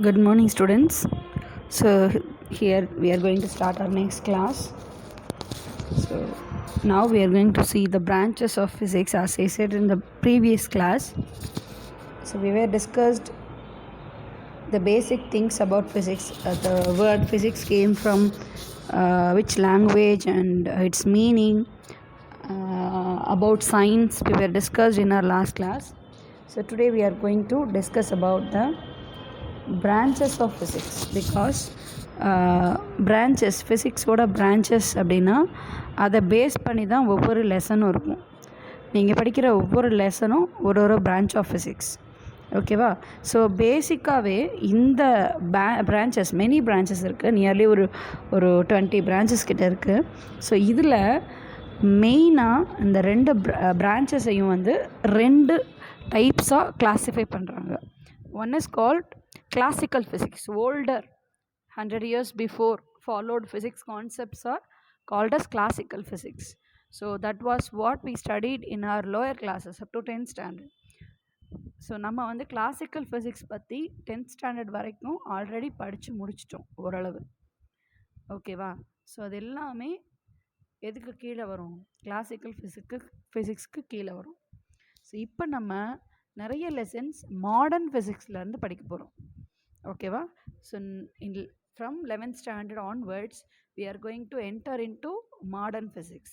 Good morning, students. So, here we are going to start our next class. So, now we are going to see the branches of physics as I said in the previous class. So, we were discussed the basic things about physics. The word physics came from which language and its meaning. About science, we were discussed in our last class. So, today we are going to discuss about the branches of physics because branches ஃபிசிக்ஸோட branches அப்படின்னா அதை base பண்ணி தான் ஒவ்வொரு லெசனும் இருக்கும். நீங்கள் படிக்கிற ஒவ்வொரு லெசனும் ஒரு branch ஆஃப் ஃபிசிக்ஸ். ஓகேவா? ஸோ பேசிக்காகவே இந்த branches மெனி branches இருக்குது. நியர்லி ஒரு 20 branches கிட்ட இருக்குது. ஸோ இதில் மெயினாக இந்த ரெண்டு branchesையும் வந்து ரெண்டு டைப்ஸாக கிளாஸிஃபை பண்ணுறாங்க. One is called classical physics. Older 100 years before followed physics concepts are called as classical physics. So that was what we studied in our lower classes up to 10th standard. So நம்ம வந்து classical physics பற்றி 10th standard வரைக்கும் already படித்து முடிச்சிட்டோம் ஓரளவு. ஓகேவா? So அது எல்லாமே எதுக்கு கீழே வரும்? கிளாசிக்கல் ஃபிசிக்ஸ்க்கு கீழே வரும். ஸோ இப்போ நம்ம நிறைய லெசன்ஸ் மாடர்ன் ஃபிசிக்ஸ்லேருந்து படிக்க போகிறோம். ஓகேவா? So from 11th standard onwards we are going to enter into modern physics.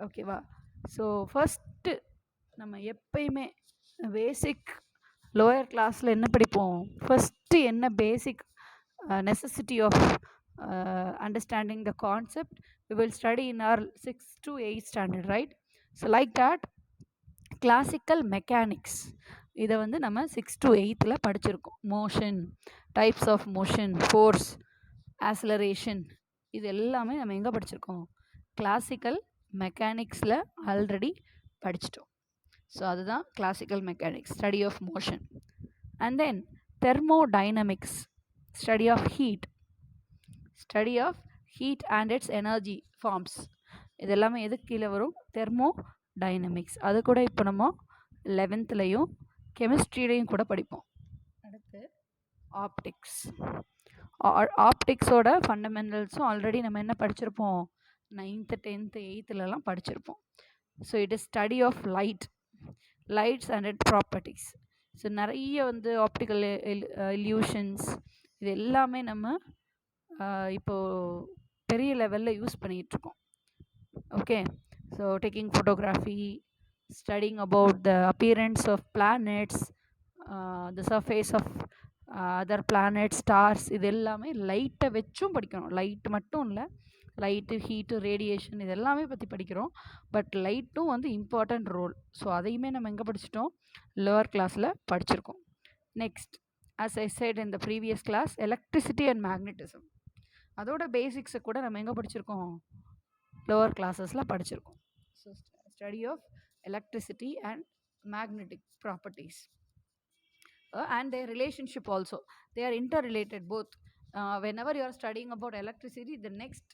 ஓகேவா? ஸோ ஃபஸ்ட்டு நம்ம எப்பயுமே பேசிக் லோயர் கிளாஸில் என்ன படிப்போம்? ஃபஸ்ட்டு என்ன basic necessity of understanding the concept we will study in our 6th to 8th standard, right? So like that classical mechanics இதை வந்து நம்ம 6th to 8th படிச்சிருக்கோம். Motion, types of motion, force, acceleration, இது எல்லாமே நம்ம எங்கே படிச்சிருக்கோம்? கிளாசிக்கல் மெக்கானிக்ஸில் ஆல்ரெடி படிச்சிட்டோம். ஸோ அதுதான் classical mechanics, study of motion. And then thermodynamics, study of heat and its energy forms. இது எல்லாமே எதுக்கு கீழே வரும்? தெர்மோடைனமிக்ஸ். அது கூட இப்போ நம்ம 11th கெமிஸ்ட்ரியிலையும் கூட படிப்போம். அடுத்து ஆப்டிக்ஸோட ஃபண்டமெண்டல்ஸும் ஆல்ரெடி நம்ம என்ன படிச்சிருப்போம்? 9th 10th 8th படிச்சிருப்போம். So it is study of lights and it properties. So நிறைய வந்து ஆப்டிக்கல் இல்யூஷன்ஸ் இது எல்லாமே நம்ம இப்போது பெரிய லெவலில் யூஸ் பண்ணிகிட்ருக்கோம். Okay? So taking photography, studying about the appearance of planets, the surface of other planets, stars, இது எல்லாமே லைட்டை வச்சும் படிக்கணும். லைட்டு மட்டும் இல்லை, லைட்டு, ஹீட்டு, ரேடியேஷன் இது எல்லாமே பற்றி படிக்கிறோம். பட் லைட்டும் வந்து இம்பார்ட்டண்ட் ரோல். ஸோ அதையுமே நம்ம எங்கே படிச்சிட்டோம்? லோவர் கிளாஸில் படிச்சிருக்கோம். Next, as I said in the previous class, electricity and magnetism, அதோட பேசிக்ஸை கூட நம்ம எங்கே படிச்சிருக்கோம்? லோவர் கிளாஸஸில் படிச்சிருக்கோம். So study of electricity and magnetic properties and their relationship also, they are interrelated both. Whenever you are studying about electricity, the next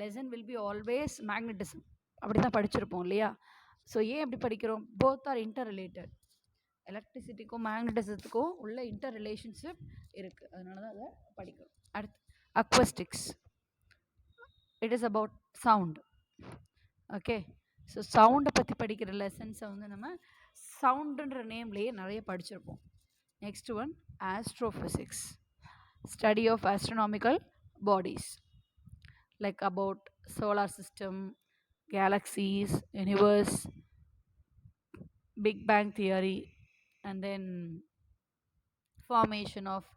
lesson will be always magnetism. அப்படி தான் படிச்சிருப்போம் இல்லையா? ஸோ ஏன் அப்படி படிக்கிறோம்? both are interrelated. எலக்ட்ரிசிட்டிக்கும் மேக்னட்டிசத்துக்கும் உள்ள inter relationship இருக்குது, அதனால தான் அதை படிக்கிறோம். அடுத்து acoustics, it is about sound. Okay? So சவுண்டை பற்றி படிக்கிற லெசன்ஸை வந்து நம்ம சவுண்டுன்ற நேம்லேயே நிறைய படிச்சிருப்போம். Next one astrophysics, study of astronomical bodies, like about solar system, galaxies, universe, big bang theory, and then formation of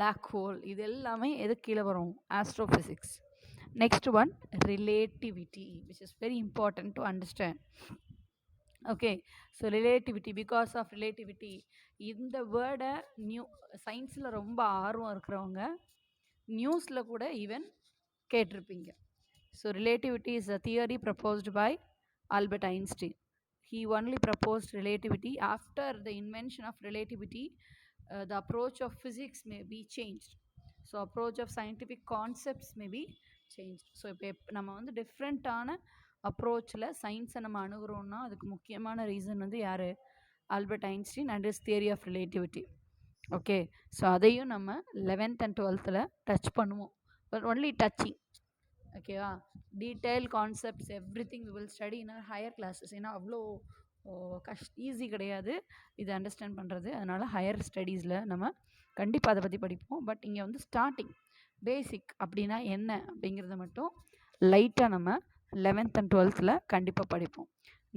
black hole, இது எல்லாமே எதுக்கு கீழே வரும்? Astrophysics. Next one, relativity, which is very important to understand. Okay, so relativity, because of relativity, இந்த வேர்டை சயின்ஸில் ரொம்ப ஆர்வம் இருக்கிறவங்க நியூஸில் கூட ஈவன் கேட்டிருப்பீங்க. So relativity is a theory proposed by Albert Einstein. He only proposed relativity. After the invention of relativity, the approach of physics may be changed. So approach of scientific concepts may be change. So இப்போ நம்ம வந்து டிஃப்ரெண்ட்டான அப்ரோச்சில் சயின்ஸை நம்ம அணுகிறோன்னா அதுக்கு முக்கியமான reason வந்து யார்? Albert Einstein and is theory of relativity. Okay. So அதையும் நம்ம 11th அண்ட் 12th டச் பண்ணுவோம். But only touching. ஓகேவா? Detail concepts everything we will study in higher classes. ஏன்னா அவ்வளோ ஈஸி கிடையாது இது அண்டர்ஸ்டாண்ட் பண்ணுறது. அதனால் ஹையர் ஸ்டடீஸில் நம்ம கண்டிப்பாக அதை பற்றி படிப்போம். பட் இங்கே வந்து ஸ்டார்டிங் பேசிக் அப்படின்னா என்ன அப்படிங்கிறத மட்டும் லைட்டாக நம்ம 11th அண்ட் 12th கண்டிப்பாக படிப்போம்.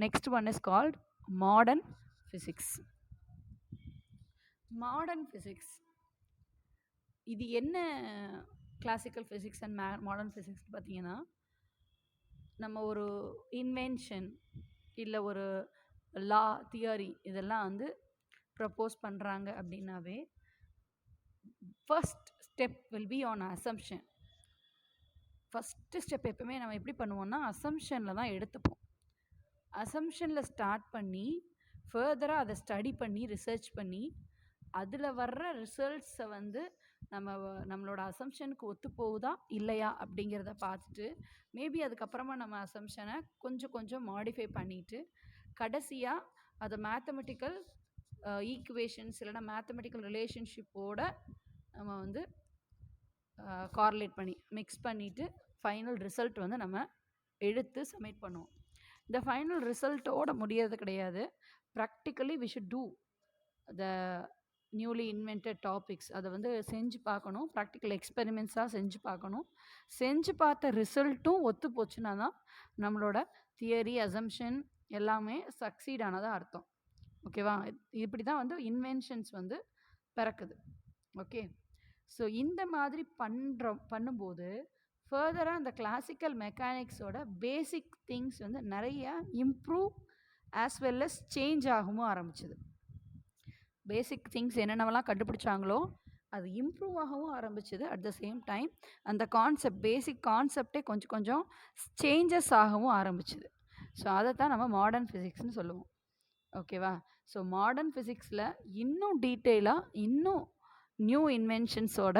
Next one is called modern physics. Modern physics இது என்ன? Classical physics and modern physics பார்த்தீங்கன்னா, நம்ம ஒரு இன்வென்ஷன் இல்லை ஒரு லா தியரி இதெல்லாம் வந்து ப்ரப்போஸ் பண்ணுறாங்க அப்படின்னாவே first step will be on assumption. First step எப்பவுமே நம்ம எப்படி பண்ணுவோம்னா அசம்ஷனில் தான் எடுத்துப்போம். அசம்ஷனில் ஸ்டார்ட் பண்ணி ஃபர்தராக அதை ஸ்டடி பண்ணி ரிசர்ச் பண்ணி அதில் வர்ற ரிசல்ட்ஸை வந்து நம்மளோட அசம்ஷனுக்கு ஒத்து போகுதா இல்லையா அப்படிங்கிறத பார்த்துட்டு மேபி அதுக்கப்புறமா நம்ம அசம்ஷனை கொஞ்சம் கொஞ்சம் மாடிஃபை பண்ணிவிட்டு கடைசியாக அதை மேத்தமெட்டிக்கல் ஈக்குவேஷன்ஸ் இல்லைனா மேத்தமெட்டிக்கல் ரிலேஷன்ஷிப்போட நம்ம வந்து கார்லேட் பண்ணி மிக்ஸ் பண்ணிவிட்டு ஃபைனல் ரிசல்ட் வந்து நம்ம எடுத்து சப்மிட் பண்ணுவோம். இந்த ஃபைனல் ரிசல்ட்டோட முடியறது கிடையாது. Practically we should do the newly invented topics. அதை வந்து செஞ்சு பார்க்கணும். ப்ராக்டிக்கல் எக்ஸ்பெரிமெண்ட்ஸாக செஞ்சு பார்க்கணும். செஞ்சு பார்த்த ரிசல்ட்டும் ஒத்து போச்சுன்னா தான் நம்மளோட தியரி அசம்ஷன் எல்லாமே சக்சீட் ஆனதாக அர்த்தம். ஓகேவா? இப்படி தான் வந்து இன்வென்ஷன்ஸ் வந்து பிறக்குது. ஓகே. ஸோ இந்த மாதிரி பண்ணும்போது ஃபர்தராக அந்த கிளாசிக்கல் மெக்கானிக்ஸோட பேசிக் திங்ஸ் வந்து நிறைய improve as well as change ஆகவும் ஆரம்பிச்சுது. பேசிக் திங்ஸ் என்னென்னவெல்லாம் கண்டுபிடிச்சாங்களோ அது இம்ப்ரூவ் ஆகவும் ஆரம்பிச்சுது. அட் த சேம் டைம் அந்த பேசிக் கான்செப்டே கொஞ்சம் கொஞ்சம் சேஞ்சஸ் ஆகவும் ஆரம்பிச்சுது. ஸோ அதை தான் நம்ம மாடர்ன் ஃபிசிக்ஸ்னு சொல்லுவோம். ஓகேவா? ஸோ மாடர்ன் ஃபிசிக்ஸில் இன்னும் டீட்டெயிலாக இன்னும் நியூ இன்வென்ஷன்ஸோட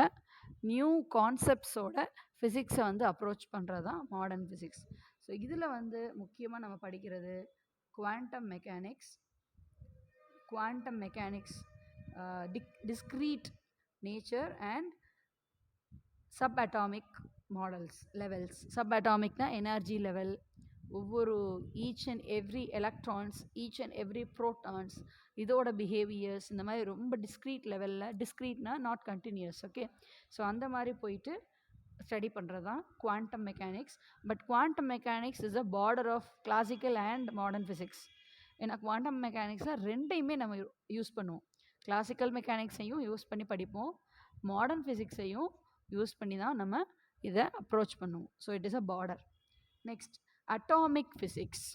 நியூ கான்செப்ட்ஸோட ஃபிசிக்ஸை வந்து அப்ரோச் பண்ணுறது தான் மாடர்ன் ஃபிசிக்ஸ். ஸோ இதில் வந்து முக்கியமாக நம்ம படிக்கிறது quantum mechanics, discrete nature and subatomic levels. Subatomicனா எனர்ஜி லெவல், ஒவ்வொரு each and every electrons, each and every protons, இதோட பிஹேவியர்ஸ், இந்த மாதிரி ரொம்ப டிஸ்க்ரீட் லெவலில், டிஸ்க்ரீட்னா நாட் கண்டினியூஸ். ஓகே. ஸோ அந்த மாதிரி போயிட்டு ஸ்டடி பண்ணுறது தான் quantum mechanics. But quantum mechanics is a border of classical and modern physics. ஏன்னா குவாண்டம் மெக்கானிக்ஸில் ரெண்டையுமே நம்ம யூஸ் பண்ணுவோம். கிளாசிக்கல் மெக்கானிக்ஸையும் யூஸ் பண்ணி படிப்போம், மாடர்ன் ஃபிசிக்ஸையும் யூஸ் பண்ணி தான் நம்ம இதை அப்ரோச் பண்ணுவோம். So it is a border. Next atomic physics.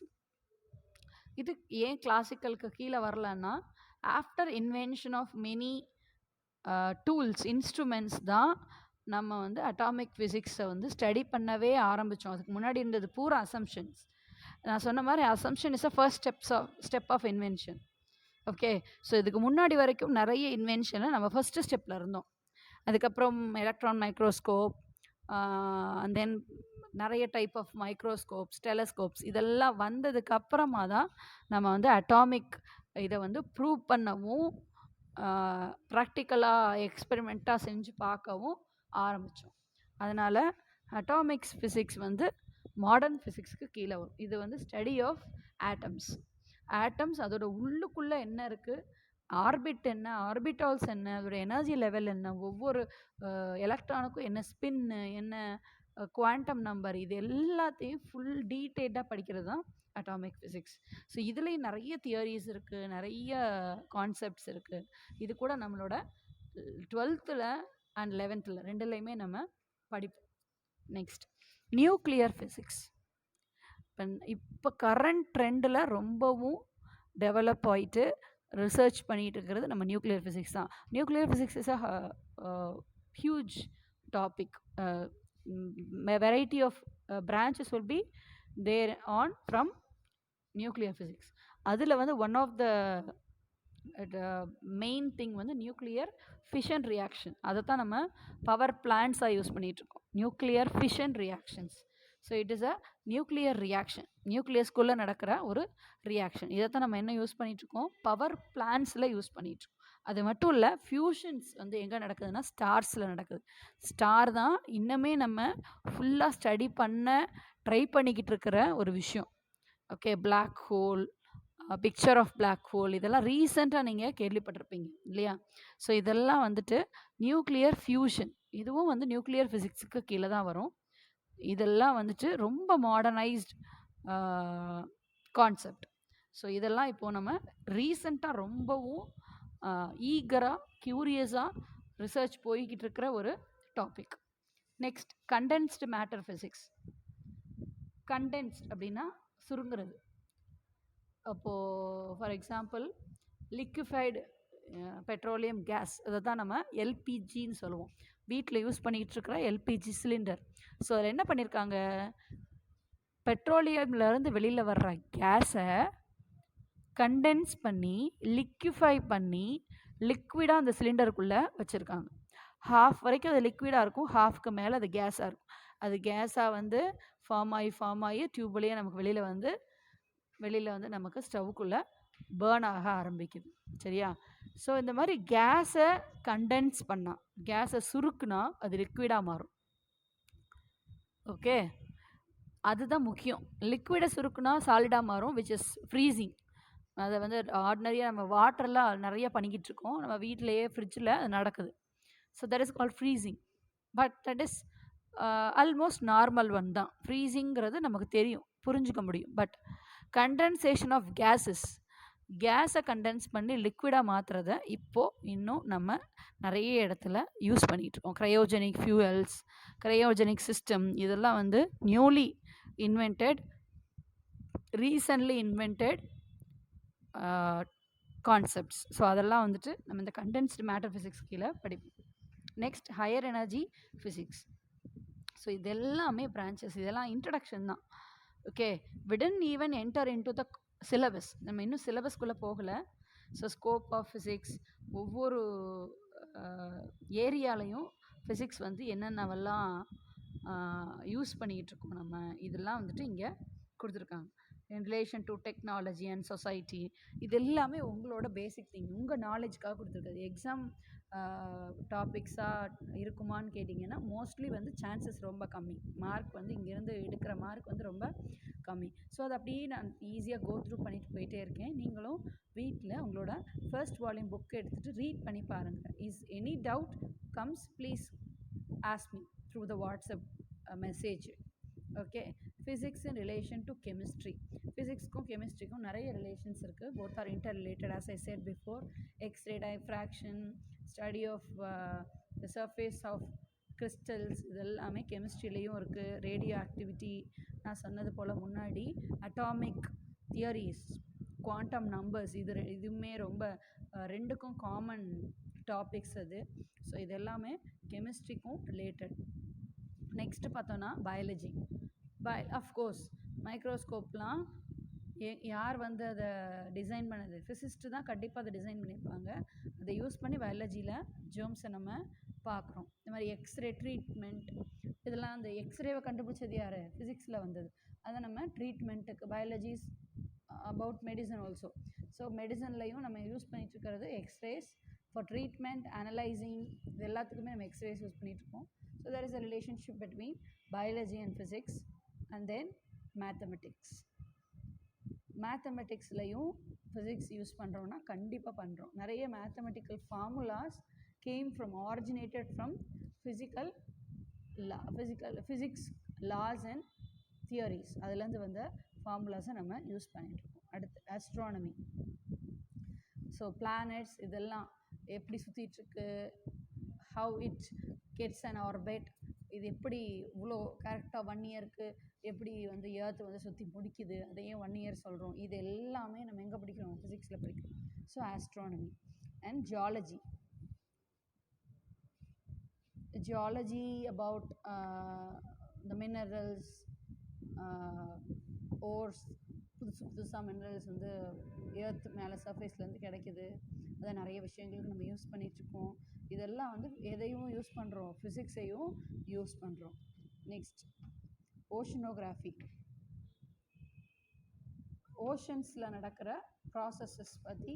இது ஏன் கிளாசிக்கலுக்கு கீழே வரலன்னா after invention of many tools instruments தான் நம்ம வந்து அட்டாமிக் ஃபிசிக்ஸை வந்து ஸ்டடி பண்ணவே ஆரம்பித்தோம். அதுக்கு முன்னாடி இருந்தது பூரா அசம்ஷன்ஸ். நான் சொன்ன மாதிரி assumption is a first step of invention. Okay. So இதுக்கு முன்னாடி வரைக்கும் நிறைய இன்வென்ஷனில் நம்ம ஃபஸ்ட்டு ஸ்டெப்பில் இருந்தோம். அதுக்கப்புறம் எலக்ட்ரான் மைக்ரோஸ்கோப், அண்ட் தென் நிறைய டைப் ஆஃப் மைக்ரோஸ்கோப்ஸ், டெலஸ்கோப்ஸ் இதெல்லாம் வந்ததுக்கு அப்புறமா தான் நம்ம வந்து அட்டாமிக் இதை வந்து ப்ரூவ் பண்ணவும் ப்ராக்டிக்கலாக எக்ஸ்பெரிமெண்ட்டாக செஞ்சு பார்க்கவும் ஆரம்பித்தோம். அதனால் அட்டாமிக்ஸ் ஃபிசிக்ஸ் வந்து மாடர்ன் ஃபிசிக்ஸ்க்கு கீழே வரும். இது வந்து ஸ்டடி ஆஃப் ஆட்டம்ஸ் அதோட உள்ளுக்குள்ளே என்ன இருக்குது, ஆர்பிட் என்ன, ஆர்பிட்டால்ஸ் என்ன, அதோட எனர்ஜி லெவல் என்ன, ஒவ்வொரு எலக்ட்ரானுக்கும் என்ன ஸ்பின்னு, என்ன குவாண்டம் நம்பர், இது எல்லாத்தையும் ஃபுல் டீட்டெயில்டாக படிக்கிறது தான் அட்டாமிக் ஃபிசிக்ஸ். ஸோ இதுலேயும் நிறைய தியரிஸ் இருக்குது, நிறைய கான்செப்ட்ஸ் இருக்குது. இது கூட நம்மளோட 12th அண்ட் 11th ரெண்டுலேயுமே நம்ம படிப்போம். Next nuclear physics. இப்போ கரண்ட் ட்ரெண்டில் ரொம்பவும் டெவலப் ஆகிட்டு ரிசர்ச் பண்ணிகிட்டு இருக்கிறது நம்ம நியூக்ளியர் ஃபிசிக்ஸ் தான். Nuclear physics is a huge topic. Variety of branches will be there on from nuclear physics. அதில் வந்து one of the main thing வந்து நியூக்ளியர் ஃபிஷன் ரியாக்ஷன். அதை தான் நம்ம பவர் பிளான்ட்ஸாக யூஸ் பண்ணிகிட்ருக்கோம், nuclear fission reactions. So it is a nuclear reaction, நியூக்ளியஸ்குள்ளே நடக்கிற ஒரு ரியாக்ஷன். இதை தான் நம்ம என்ன யூஸ் பண்ணிகிட்ருக்கோம், பவர் பிளான்ட்ஸில் யூஸ் பண்ணிகிட்ருக்கோம். அது மட்டும் இல்லை, ஃப்யூஷன்ஸ் வந்து எங்கே நடக்குதுன்னா ஸ்டார்ஸில் நடக்குது. ஸ்டார் தான் இன்னுமே நம்ம ஃபுல்லாக ஸ்டடி பண்ண ட்ரை பண்ணிக்கிட்டு இருக்கிற ஒரு விஷயம். Okay, black hole, picture of black hole, இதெல்லாம் ரீசெண்டாக நீங்கள் கேள்விப்பட்டிருப்பீங்க இல்லையா? ஸோ இதெல்லாம் வந்துட்டு நியூக்ளியர் ஃப்யூஷன், இதுவும் வந்து நியூக்ளியர் ஃபிசிக்ஸுக்கு கீழே தான் வரும். இதெல்லாம் வந்துட்டு ரொம்ப மாடர்னைஸ்ட் கான்செப்ட். ஸோ இதெல்லாம் இப்போது நம்ம ரீசெண்டாக ரொம்பவும் ஈகராக க்யூரியஸாக ரிசர்ச் போய்கிட்டு இருக்கிற ஒரு topic. Next, condensed matter physics. Condensed அப்படின்னா சுருங்குறது. அப்போது for example liquefied petroleum gas, அதை தான் நம்ம எல்பிஜின்னு சொல்லுவோம். வீட்டில் யூஸ் பண்ணிக்கிட்டு இருக்கிற எல்பிஜி சிலிண்டர். ஸோ அதில் என்ன பண்ணியிருக்காங்க, பெட்ரோலியம்லேருந்து வெளியில் வர்ற கேஸை கண்டென்ஸ் பண்ணி லிக்விஃபை பண்ணி லிக்விடாக அந்த சிலிண்டருக்குள்ளே வச்சுருக்காங்க. ஹாஃப் வரைக்கும் அது லிக்விடாக இருக்கும், ஹாஃப்க்கு மேலே அது கேஸாக இருக்கும். அது கேஸாக வந்து ஃபார்ம் ஆகி டியூப் வழியாக நமக்கு வெளியில் வந்து நமக்கு ஸ்டவ்வுக்குள்ளே பேர்ன் ஆக ஆரம்பிக்குது. சரியா? ஸோ இந்த மாதிரி கேஸை கண்டென்ஸ் பண்ணால், கேஸை சுருக்குனா அது லிக்விடாக மாறும். ஓகே, அதுதான் முக்கியம். லிக்விடை சுருக்குனா சாலிடாக மாறும், விச் இஸ் ஃப்ரீசிங். அதை வந்து ஆர்டினரியாக நம்ம வாட்டர்லாம் நிறைய பண்ணிக்கிட்டு இருக்கோம், நம்ம வீட்டிலையே ஃப்ரிட்ஜில் அது நடக்குது. So that is called freezing. But that is almost normal one தான். ஃப்ரீசிங்கிறது நமக்கு தெரியும், புரிஞ்சுக்க முடியும். பட் கண்டென்சேஷன் ஆஃப் கேஸை கண்டென்ஸ் பண்ணி லிக்விடாக மாற்றுறத இப்போது இன்னும் நம்ம நிறைய இடத்துல யூஸ் பண்ணிகிட்ருக்கோம். க்ரையோஜெனிக் ஃபியூயல்ஸ், க்ரையோஜெனிக் சிஸ்டம், இதெல்லாம் வந்து newly invented, recently invented concepts. So அதெல்லாம் வந்துட்டு நம்ம இந்த கண்டென்ஸ்டு மேட்டர் ஃபிசிக்ஸ் கீழே படிப்போம். Next, higher energy physics. So இது எல்லாமே பிரான்ச்சஸ், இதெல்லாம் இன்ட்ரடக்ஷன் தான். Okay, Vikatan even enter into the syllabus. நம்ம இன்னும் சிலபஸ்குள்ளே போகலை. ஸோ ஸ்கோப் ஆஃப் ஃபிசிக்ஸ், ஒவ்வொரு ஏரியாலையும் ஃபிசிக்ஸ் வந்து என்னென்னவெல்லாம் யூஸ் பண்ணிக்கிட்டு இருக்கோம் நம்ம, இதெல்லாம் வந்துட்டு இங்கே கொடுத்துருக்காங்க. இன் relation to technology and society, இது எல்லாமே உங்களோட பேசிக் திங், உங்கள் நாலேஜ்க்காக கொடுத்துருக்காது. எக்ஸாம் டாபிக்ஸாக இருக்குமான்னு கேட்டிங்கன்னா மோஸ்ட்லி வந்து சான்சஸ் ரொம்ப கம்மி. மார்க் வந்து இங்கேருந்து எடுக்கிற மார்க் வந்து ரொம்ப கம்மி. ஸோ அதை அப்படியே நான் ஈஸியாக கோ த்ரூ பண்ணிட்டு போயிட்டே இருக்கேன். நீங்களும் வீட்டில் உங்களோட ஃபர்ஸ்ட் வால்யூம் புக் எடுத்துகிட்டு ரீட் பண்ணி பாருங்கள். Is any doubt comes, please ask me through the WhatsApp message. Okay, physics in relation to chemistry. ஃபிசிக்ஸ்க்கும் கெமிஸ்ட்ரிக்கும் நிறைய ரிலேஷன்ஸ் இருக்குது. Both are interrelated. As I said before, x-ray diffraction, study of the surface of crystals, இதெல்லாமே கெமிஸ்ட்ரிலேயும் இருக்குது. Radio activity, நான் சொன்னது போல் முன்னாடி, அட்டாமிக் தியரிஸ், குவாண்டம் நம்பர்ஸ், இதுவுமே ரொம்ப ரெண்டுக்கும் காமன் டாபிக்ஸ் அது. ஸோ இது எல்லாமே கெமிஸ்ட்ரிக்கும் ரிலேட்டட். நெக்ஸ்ட்டு பார்த்தோன்னா பயாலஜி. அஃப்கோர்ஸ் மைக்ரோஸ்கோப்லாம் யார் வந்து அதை டிசைன் பண்ணது, ஃபிசிஸ்ட்டு தான் கண்டிப்பாக அதை டிசைன் பண்ணியிருப்பாங்க. அதை யூஸ் பண்ணி பயாலஜியில் ஜேர்ம்ஸை நம்ம பார்க்குறோம். இந்த மாதிரி எக்ஸ்ரே ட்ரீட்மெண்ட், இதெல்லாம் அந்த எக்ஸ்ரேவை கண்டுபிடிச்சது யார், ஃபிசிக்ஸில் வந்தது. அதை நம்ம ட்ரீட்மெண்ட்டுக்கு, biology is about medicine also. So மெடிசன்லையும் நம்ம யூஸ் பண்ணிகிட்ருக்கிறது எக்ஸ்ரேஸ். ஃபார் ட்ரீட்மெண்ட், அனலைசிங், இது எல்லாத்துக்குமே நம்ம எக்ஸ்ரேஸ் யூஸ் பண்ணிகிட்ருக்கோம். So there is a relationship between biology and physics. And then mathematics. மேத்தமெட்டிக்ஸ்லையும் ஃபிசிக்ஸ் யூஸ் பண்ணுறோன்னா கண்டிப்பாக பண்ணுறோம். நிறைய mathematical formulas came from, originated from physics laws and theories. அதுலேருந்து வந்த ஃபார்முலாஸை நம்ம யூஸ் பண்ணிகிட்ருக்கோம். அடுத்து ஆஸ்ட்ரானமி. ஸோ பிளானட்ஸ் இதெல்லாம் எப்படி சுற்றிட்டுருக்கு, how it gets an orbit, இது எப்படி இவ்வளோ கரெக்டாக 1 இயருக்கு எப்படி வந்து எர்த் வந்து சுற்றி முடிக்குது, அதையே 1 இயர் சொல்கிறோம். இது எல்லாமே நம்ம எங்கே படிக்கிறோம், ஃபிசிக்ஸில் படிக்கிறோம். So astronomy. And geology about the minerals, ores, புதுசாக மினரல்ஸ் வந்து எர்த் மேலே சர்ஃபேஸ்லேருந்து கிடைக்குது. அதை நிறைய விஷயங்களுக்கு நம்ம யூஸ் பண்ணிகிட்ருக்கோம். இதெல்லாம் வந்து எதையும் யூஸ் பண்ணுறோம், ஃபிசிக்ஸையும் யூஸ் பண்ணுறோம். Next, oceanography. ஓஷன்ஸில் நடக்கிற ப்ராசஸஸ் பற்றி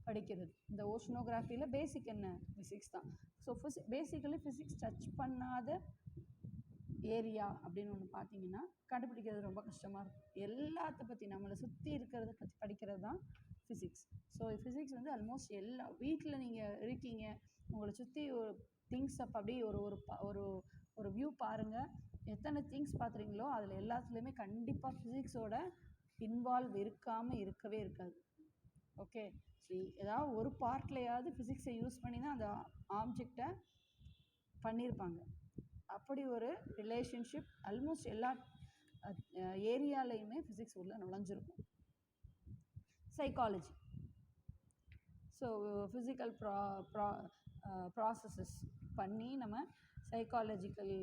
படிக்கிறது. இந்த ஓஷனோகிராஃபியில் பேசிக் என்ன, ஃபிசிக்ஸ் தான். ஸோ பேசிக்கலி ஃபிசிக்ஸ் டச் பண்ணாத ஏரியா அப்படின்னு ஒன்று பார்த்தீங்கன்னா கண்டுபிடிக்கிறது ரொம்ப கஷ்டமாக இருக்கும். எல்லாத்த பற்றி நம்மளை சுற்றி இருக்கிறத பற்றி படிக்கிறது தான் ஃபிசிக்ஸ். ஸோ ஃபிசிக்ஸ் வந்து ஆல்மோஸ்ட் எல்லா வீட்டில் நீங்கள் இருக்கீங்க, உங்களை சுற்றி ஒரு திங்ஸ் அப்போ அப்படியே ஒரு ஒரு ஒரு ஒரு வியூ பாருங்கள், எத்தனை திங்ஸ் பார்க்குறீங்களோ அதில் எல்லாத்துலேயுமே கண்டிப்பாக ஃபிசிக்ஸோட இன்வால்வ் இருக்காமல் இருக்கவே இருக்காது. ஓகே, ஸோ ஏதாவது ஒரு பார்ட்லையாவது ஃபிசிக்ஸை யூஸ் பண்ணி தான் அந்த ஆப்ஜெக்டை பண்ணியிருப்பாங்க. அப்படி ஒரு ரிலேஷன்ஷிப் ஆல்மோஸ்ட் எல்லா ஏரியாலையுமே ஃபிசிக்ஸ் உள்ள நுழைஞ்சிருக்கும். சைக்காலஜி, ஸோ ஃபிசிக்கல் ப்ராசஸஸ் பண்ணி நம்ம சைக்காலஜிக்கல்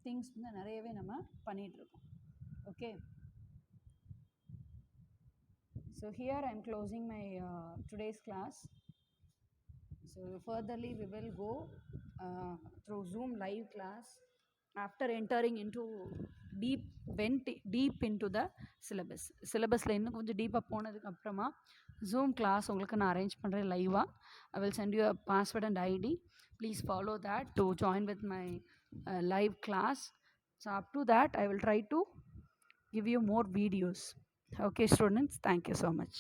திங்ஸ் வந்து நிறையவே நம்ம பண்ணிகிட்ருக்கோம். Okay, so here I am closing my today's class. So furtherly we will go through Zoom live class after entering into went deep into the syllabusல இன்னும் கொஞ்சம் டீப்பாக போனதுக்கு அப்புறமா Zoom class உங்களுக்கு நான் அரேஞ்ச் பண்ணுறேன் லைவாக. I will send you a password and ID. Please follow that to join with my live class. So up to that I will try to give you more videos. Okay students, thank you so much.